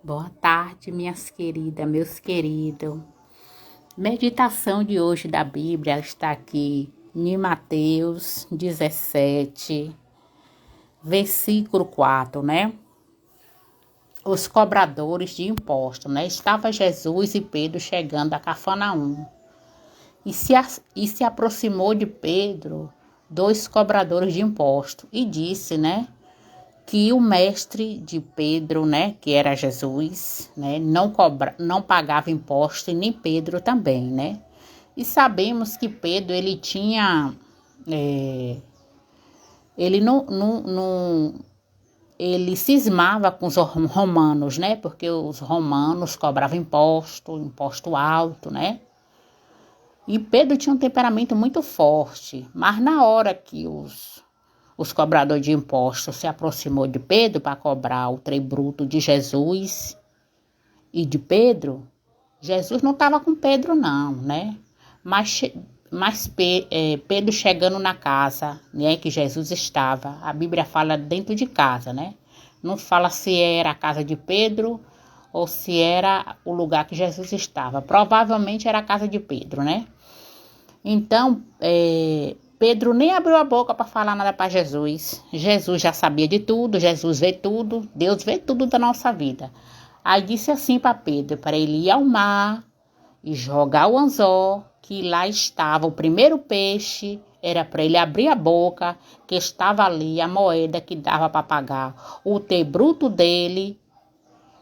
Boa tarde, minhas queridas, meus queridos. Meditação de hoje da Bíblia está aqui em Mateus 17, versículo 4, né? Os cobradores de impostos, né? Estava Jesus e Pedro chegando a Cafarnaum. E se aproximou de Pedro dois cobradores de impostos e disse, né? Que o mestre de Pedro, né, que era Jesus, né, não pagava imposto e nem Pedro também, né? E sabemos que Pedro, ele tinha, ele ele cismava com os romanos, né? Porque os romanos cobravam imposto alto, né? E Pedro tinha um temperamento muito forte, mas na hora que os cobradores de impostos se aproximou de Pedro para cobrar o tributo de Jesus e de Pedro. Jesus não estava com Pedro não, né? Mas Pedro chegando na casa, né, que Jesus estava, a Bíblia fala dentro de casa, né? Não fala se era a casa de Pedro ou se era o lugar que Jesus estava. Provavelmente era a casa de Pedro, né? Então, Pedro nem abriu a boca para falar nada para Jesus. Jesus já sabia de tudo, Jesus vê tudo, Deus vê tudo da nossa vida. Aí disse assim para Pedro, para ele ir ao mar e jogar o anzol, que lá estava o primeiro peixe, era para ele abrir a boca, que estava ali a moeda que dava para pagar o tributo dele,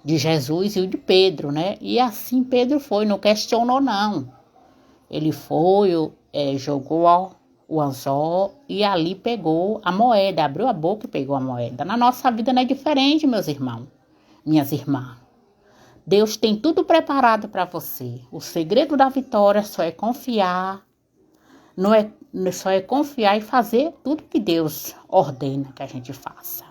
de Jesus e o de Pedro, né? E assim Pedro foi, não questionou não. Ele foi, jogou o anzol e ali pegou a moeda, abriu a boca e pegou a moeda. Na nossa vida não é diferente, meus irmãos, minhas irmãs. Deus tem tudo preparado para você. O segredo da vitória só é confiar, só é confiar e fazer tudo que Deus ordena que a gente faça.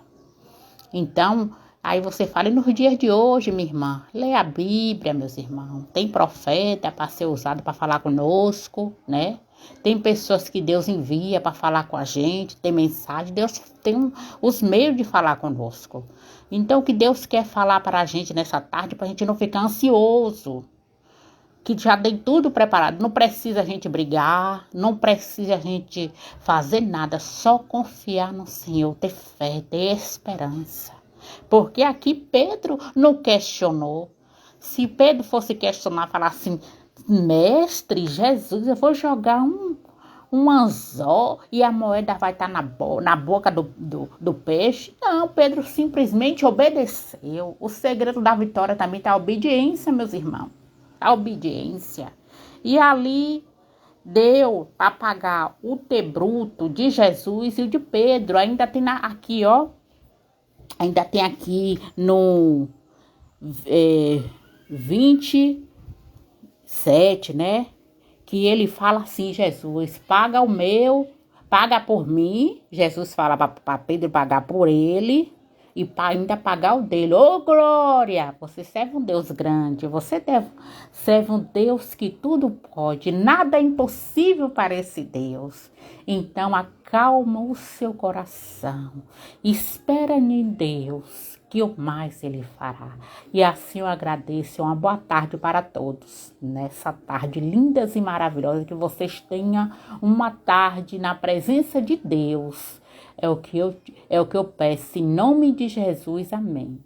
Então, aí você fala, e nos dias de hoje, minha irmã, lê a Bíblia, meus irmãos. Tem profeta para ser usado para falar conosco, né? Tem pessoas que Deus envia para falar com a gente, tem mensagem, Deus tem os meios de falar conosco. Então, o que Deus quer falar para a gente nessa tarde, para a gente não ficar ansioso, que já tem tudo preparado. Não precisa a gente brigar, não precisa a gente fazer nada, só confiar no Senhor, ter fé, ter esperança. Porque aqui Pedro não questionou. Se Pedro fosse questionar, falar assim, mestre Jesus, eu vou jogar um anzol e a moeda vai estar na boca do peixe. Não, Pedro simplesmente obedeceu. O segredo da vitória também está a obediência, meus irmãos. A obediência. E ali deu para pagar o tributo de Jesus e o de Pedro. Ainda tem aqui, ó. Ainda tem aqui no 27, né? Que ele fala assim, Jesus, paga o meu, paga por mim. Jesus fala para Pedro pagar por ele e ainda pagar o dele. Ô, glória! Você serve um Deus grande, serve um Deus que tudo pode, nada é impossível para esse Deus. Então, acalma o seu coração, espera em Deus, que o mais Ele fará. E assim eu agradeço, uma boa tarde para todos. Nessa tarde lindas e maravilhosa, que vocês tenham uma tarde na presença de Deus. É o que eu peço, em nome de Jesus, amém.